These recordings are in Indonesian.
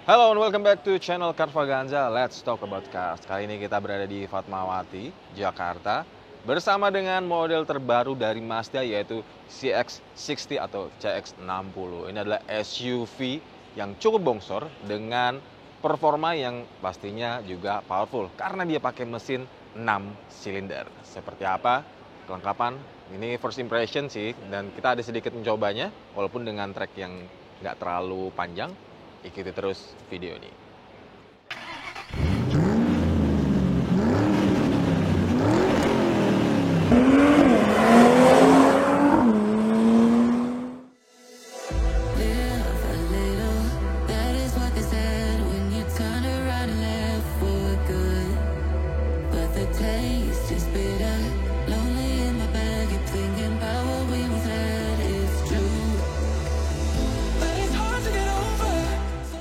Halo and welcome back to channel Carvaganza. Let's talk about cars. Kali ini kita berada di Fatmawati, Jakarta, bersama dengan model terbaru dari Mazda yaitu CX-60 atau CX-60. Ini adalah SUV yang cukup bongsor dengan performa yang pastinya juga powerful karena dia pakai mesin 6 silinder. Seperti apa kelengkapan? Ini first impression sih, dan kita ada sedikit mencobanya walaupun dengan track yang nggak terlalu panjang. Ikuti terus video ini.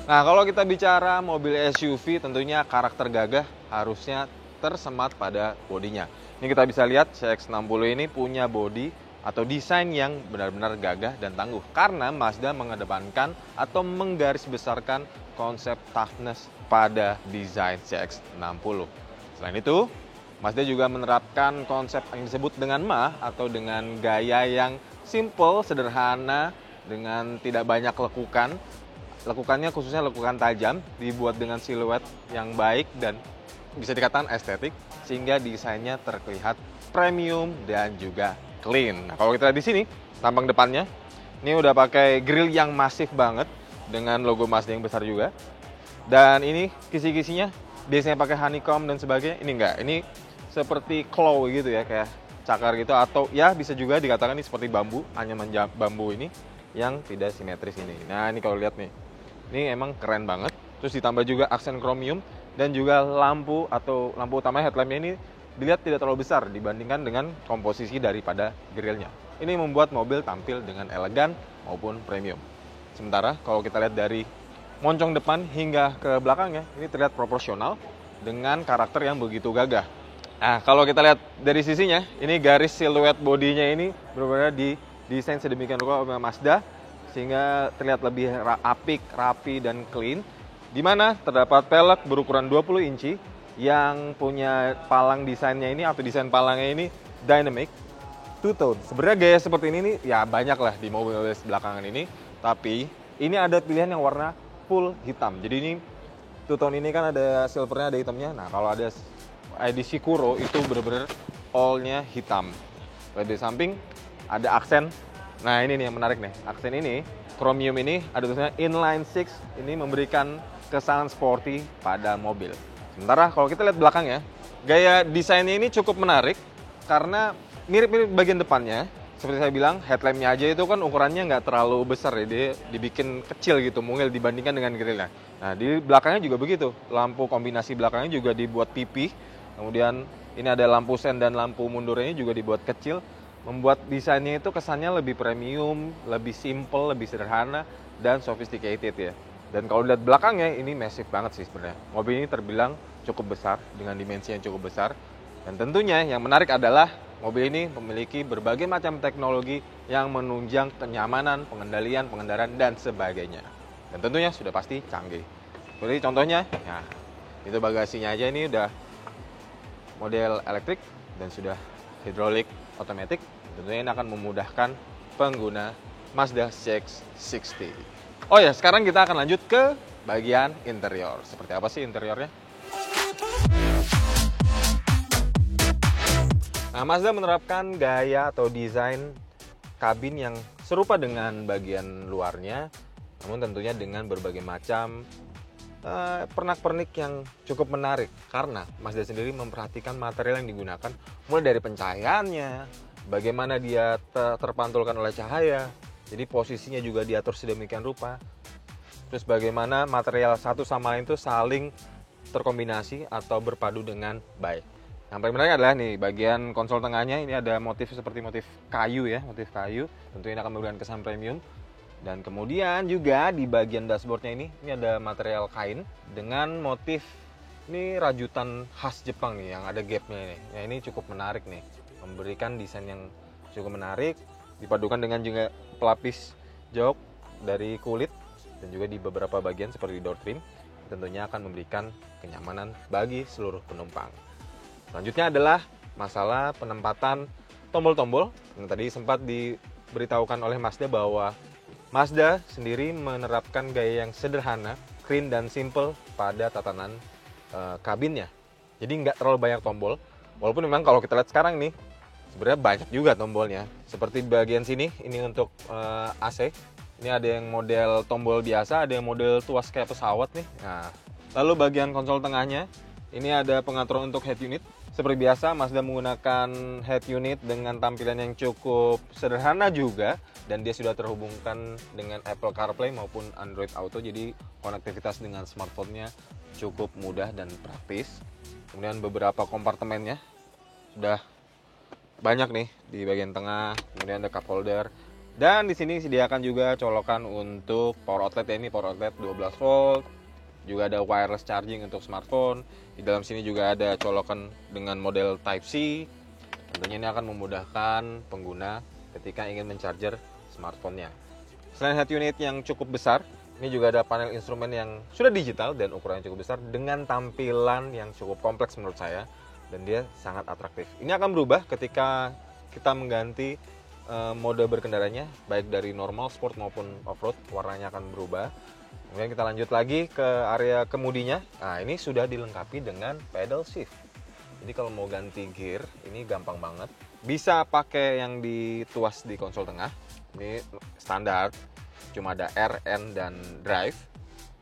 Nah, kalau kita bicara mobil SUV, tentunya karakter gagah harusnya tersemat pada bodinya. Ini kita bisa lihat CX-60 ini punya bodi atau desain yang benar-benar gagah dan tangguh. Karena Mazda mengedepankan atau menggarisbesarkan konsep toughness pada desain CX-60. Selain itu, Mazda juga menerapkan konsep yang disebut dengan MAH atau dengan gaya yang simple, sederhana, dengan tidak banyak lekukan. Lekukannya khususnya lekukan tajam, dibuat dengan siluet yang baik dan bisa dikatakan estetik, sehingga desainnya terlihat premium dan juga clean. Nah, kalau kita lihat di sini, tampang depannya, ini udah pakai grill yang masif banget dengan logo Mazda yang besar juga. Dan ini kisi-kisinya biasanya pakai honeycomb dan sebagainya, ini enggak. Ini seperti claw gitu ya, kayak cakar gitu, atau ya bisa juga dikatakan ini seperti bambu, anyaman bambu ini yang tidak simetris ini. Nah, ini kalau lihat nih, ini emang keren banget. Terus ditambah juga aksen kromium dan juga lampu atau lampu utama headlampnya ini dilihat tidak terlalu besar dibandingkan dengan komposisi daripada grillnya. Ini membuat mobil tampil dengan elegan maupun premium. Sementara kalau kita lihat dari moncong depan hingga ke belakangnya, ini terlihat proporsional dengan karakter yang begitu gagah. Nah, kalau kita lihat dari sisinya, ini garis siluet bodinya ini benar-benar didesain sedemikian rupa oleh Mazda, sehingga terlihat lebih apik, rapi, dan clean. Di mana terdapat pelek berukuran 20 inci yang punya palang desainnya ini atau desain palangnya ini dynamic two-tone. Sebenarnya gaya seperti ini nih, ya banyak lah di mobil belakangan ini. Tapi ini ada pilihan yang warna full hitam. Jadi ini two-tone ini kan ada silvernya, ada hitamnya. Nah, kalau ada edisi Kuro itu benar-benar all-nya hitam. Di samping ada aksen. Nah, ini nih yang menarik nih. Aksen ini, chromium ini, ada tulisannya inline 6. Ini memberikan kesan sporty pada mobil. Sementara kalau kita lihat belakangnya, gaya desainnya ini cukup menarik karena mirip-mirip bagian depannya. Seperti saya bilang, headlampnya aja itu kan ukurannya nggak terlalu besar ya. Dia dibikin kecil gitu, mungil dibandingkan dengan grillnya. Nah, di belakangnya juga begitu. Lampu kombinasi belakangnya juga dibuat pipih. Kemudian ini ada lampu sen dan lampu mundurnya juga dibuat kecil. Membuat desainnya itu kesannya lebih premium, lebih simple, lebih sederhana, dan sophisticated ya. Dan kalau lihat belakangnya, ini massive banget sih sebenarnya. Mobil ini terbilang cukup besar, dengan dimensi yang cukup besar. Dan tentunya yang menarik adalah mobil ini memiliki berbagai macam teknologi yang menunjang kenyamanan, pengendalian, pengendaraan, dan sebagainya. Dan tentunya sudah pasti canggih. Seperti contohnya, nah, itu bagasinya aja ini udah model elektrik dan sudah hidrolik otomatis. Tentunya ini akan memudahkan pengguna Mazda CX-60. Oh ya, sekarang kita akan lanjut ke bagian interior. Seperti apa sih interiornya? Nah, Mazda menerapkan gaya atau desain kabin yang serupa dengan bagian luarnya, namun tentunya dengan berbagai macam pernak-pernik yang cukup menarik. Karena Mazda sendiri memperhatikan material yang digunakan, mulai dari pencahayaannya, bagaimana dia terpantulkan oleh cahaya, jadi posisinya juga diatur sedemikian rupa. Terus bagaimana material satu sama lain itu saling terkombinasi atau berpadu dengan baik. Yang paling menarik adalah nih, bagian konsol tengahnya ini ada motif seperti motif kayu ya, motif kayu. Tentunya ini akan memberikan kesan premium. Dan kemudian juga di bagian dashboardnya ini ada material kain dengan motif ini rajutan khas Jepang nih, yang ada gapnya ini. Ya, ini cukup menarik nih, memberikan desain yang cukup menarik, dipadukan dengan juga pelapis jok dari kulit dan juga di beberapa bagian seperti door trim, tentunya akan memberikan kenyamanan bagi seluruh penumpang. Selanjutnya adalah masalah penempatan tombol-tombol yang tadi sempat diberitahukan oleh Mazda bahwa Mazda sendiri menerapkan gaya yang sederhana, clean dan simple pada tatanan kabinnya. Jadi nggak terlalu banyak tombol, walaupun memang kalau kita lihat sekarang nih sebenarnya banyak juga tombolnya. Seperti bagian sini ini untuk AC. Ini ada yang model tombol biasa, ada yang model tuas kayak pesawat nih. Nah, lalu bagian konsol tengahnya, ini ada pengaturan untuk head unit. Seperti biasa, Mazda menggunakan head unit dengan tampilan yang cukup sederhana juga. Dan dia sudah terhubungkan dengan Apple CarPlay maupun Android Auto. Jadi konektivitas dengan smartphone-nya cukup mudah dan praktis. Kemudian beberapa kompartemennya sudah banyak nih di bagian tengah. Kemudian ada cup holder. Dan di sini disediakan juga colokan untuk power outlet, ya ini power outlet 12 volt. Juga ada wireless charging untuk smartphone. Di dalam sini juga ada colokan dengan model Type-C. Tentunya ini akan memudahkan pengguna ketika ingin mencharger smartphone-nya. Selain head unit yang cukup besar, ini juga ada panel instrumen yang sudah digital dan ukurannya cukup besar dengan tampilan yang cukup kompleks menurut saya. Dan dia sangat atraktif. Ini akan berubah ketika kita mengganti mode berkendaranya, baik dari normal, sport maupun off-road, warnanya akan berubah. Kemudian kita lanjut lagi ke area kemudinya. Nah, ini sudah dilengkapi dengan pedal shift. Jadi kalau mau ganti gear, ini gampang banget. Bisa pakai yang dituas di konsol tengah. Ini standar, cuma ada R, N, dan drive.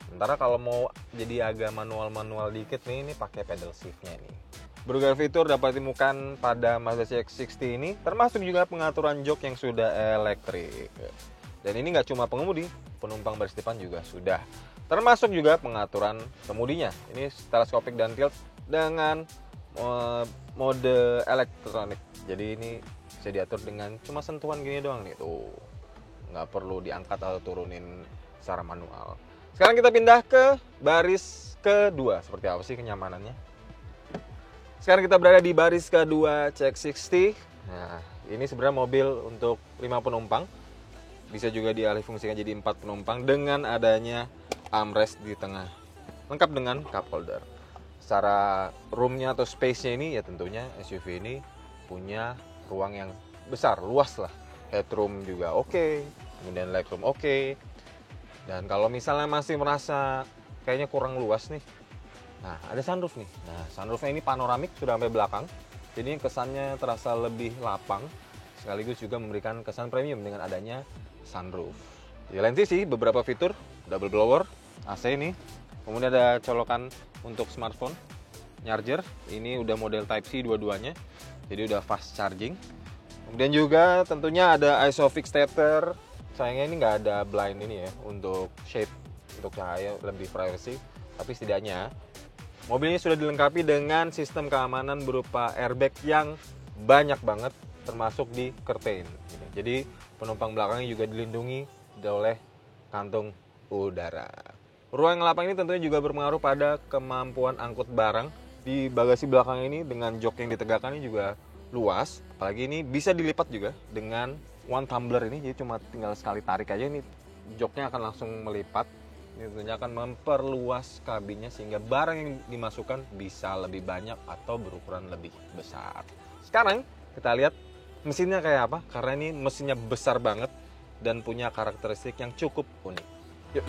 Sementara kalau mau jadi agak manual-manual dikit nih, ini pakai pedal shift-nya nih. Berbagai fitur dapat ditemukan pada Mazda CX-60 ini, termasuk juga pengaturan jok yang sudah elektrik. Dan ini nggak cuma pengemudi, penumpang baris depan juga sudah. Termasuk juga pengaturan kemudinya. Ini teleskopik dan tilt dengan mode elektronik. Jadi ini bisa diatur dengan cuma sentuhan gini doang nih, tuh. Nggak perlu diangkat atau turunin secara manual. Sekarang kita pindah ke baris kedua. Seperti apa sih kenyamanannya? Sekarang kita berada di baris kedua CX-60. Nah, ini sebenarnya mobil untuk 5 penumpang. Bisa juga dialih fungsikan jadi 4 penumpang dengan adanya armrest di tengah. Lengkap dengan cup holder. Secara roomnya atau space-nya ini ya tentunya SUV ini punya ruang yang besar, luas lah. Headroom juga oke, kemudian legroom oke. Dan kalau misalnya masih merasa kayaknya kurang luas nih, nah, ada sunroof nih. Nah, sunroofnya ini panoramik sudah sampai belakang. Jadi kesannya terasa lebih lapang. Sekaligus juga memberikan kesan premium dengan adanya sunroof. Di lain sisi, beberapa fitur, double blower, AC ini. Kemudian ada colokan untuk smartphone, charger. Ini udah model Type-C dua-duanya. Jadi udah fast charging. Kemudian juga tentunya ada ISOFIX stepper. Sayangnya ini nggak ada blind ini ya, untuk shade, untuk cahaya lebih privacy. Tapi setidaknya mobil ini sudah dilengkapi dengan sistem keamanan berupa airbag yang banyak banget, termasuk di curtain. Jadi penumpang belakangnya juga dilindungi oleh kantung udara. Ruang lapang ini tentunya juga berpengaruh pada kemampuan angkut barang. Di bagasi belakang ini dengan jok yang ditegakkan ini juga luas. Apalagi ini bisa dilipat juga dengan one tumbler ini. Jadi cuma tinggal sekali tarik aja, ini joknya akan langsung melipat. Ini tentunya akan memperluas kabinnya sehingga barang yang dimasukkan bisa lebih banyak atau berukuran lebih besar. Sekarang kita lihat mesinnya kayak apa, karena ini mesinnya besar banget dan punya karakteristik yang cukup unik. Yuk.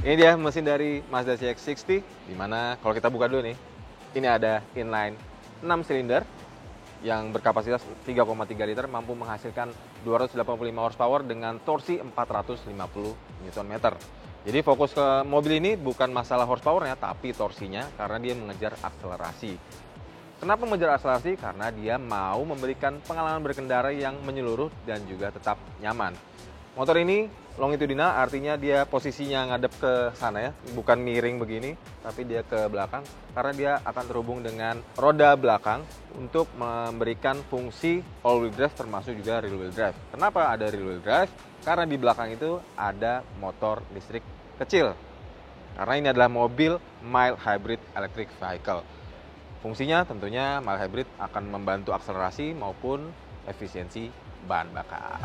Ini dia mesin dari Mazda CX-60, dimana kalau kita buka dulu nih, ini ada inline 6 silinder yang berkapasitas 3,3 liter, mampu menghasilkan 285 horsepower dengan torsi 450 Nm. Jadi fokus ke mobil ini bukan masalah horsepowernya, tapi torsinya, karena dia mengejar akselerasi. Kenapa mengejar akselerasi? Karena dia mau memberikan pengalaman berkendara yang menyeluruh dan juga tetap nyaman. Motor ini longitudinal, artinya dia posisinya ngadep ke sana ya, bukan miring begini, tapi dia ke belakang, karena dia akan terhubung dengan roda belakang untuk memberikan fungsi all-wheel drive termasuk juga rear-wheel drive. Kenapa ada rear-wheel drive? Karena di belakang itu ada motor listrik kecil. Karena ini adalah mobil mild hybrid electric vehicle. Fungsinya tentunya mild hybrid akan membantu akselerasi maupun efisiensi bahan bakar.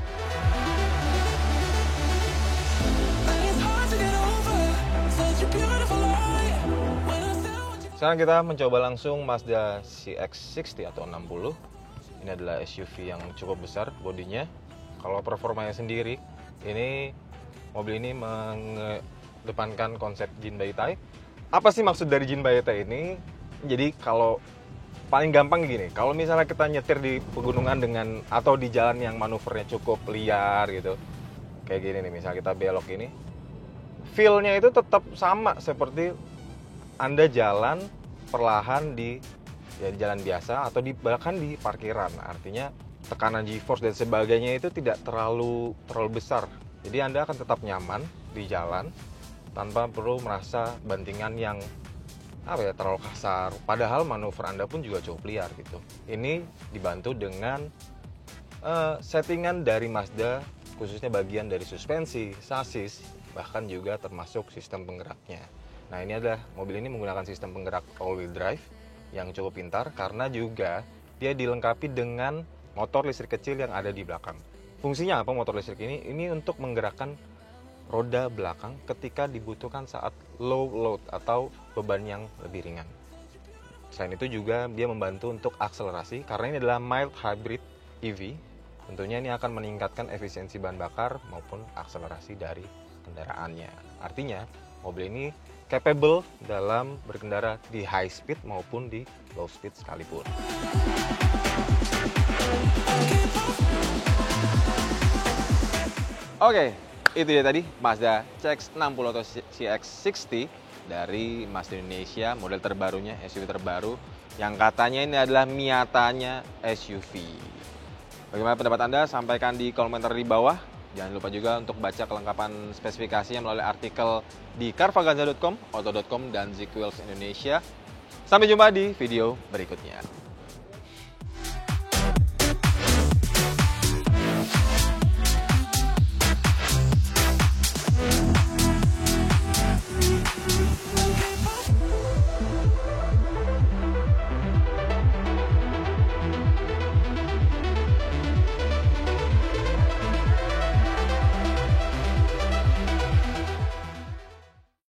Sekarang kita mencoba langsung Mazda CX-60 atau 60. Ini adalah SUV yang cukup besar bodinya. Kalau performanya sendiri, ini mobil ini mengedepankan konsep Jinbaita. Apa sih maksud dari Jinbaita ini? Jadi kalau paling gampang gini, kalau misalnya kita nyetir di pegunungan dengan atau di jalan yang manuvernya cukup liar gitu, kayak gini nih, misalnya kita belok ini, feel-nya itu tetap sama seperti Anda jalan perlahan di jalan biasa atau bahkan di parkiran. Artinya tekanan G-force dan sebagainya itu tidak terlalu besar. Jadi Anda akan tetap nyaman di jalan tanpa perlu merasa bantingan yang terlalu kasar. Padahal manuver Anda pun juga cukup liar gitu. Ini dibantu dengan settingan dari Mazda, khususnya bagian dari suspensi, sasis, bahkan juga termasuk sistem penggeraknya. Nah, ini adalah mobil ini menggunakan sistem penggerak all-wheel drive yang cukup pintar karena juga dia dilengkapi dengan motor listrik kecil yang ada di belakang. Fungsinya apa motor listrik ini? Ini untuk menggerakkan roda belakang ketika dibutuhkan saat low load atau beban yang lebih ringan. Selain itu juga dia membantu untuk akselerasi karena ini adalah mild hybrid EV. Tentunya ini akan meningkatkan efisiensi bahan bakar maupun akselerasi dari kendaraannya. Artinya mobil ini capable dalam berkendara di high speed maupun di low speed sekalipun. Oke, itu dia tadi Mazda CX-60 atau CX-60 dari Mazda Indonesia, model terbarunya, SUV terbaru yang katanya ini adalah Miatanya SUV. Bagaimana pendapat Anda? Sampaikan di komentar di bawah. Jangan lupa juga untuk baca kelengkapan spesifikasinya melalui artikel di carvaganza.com, auto.com, dan ZQwheels Indonesia. Sampai jumpa di video berikutnya.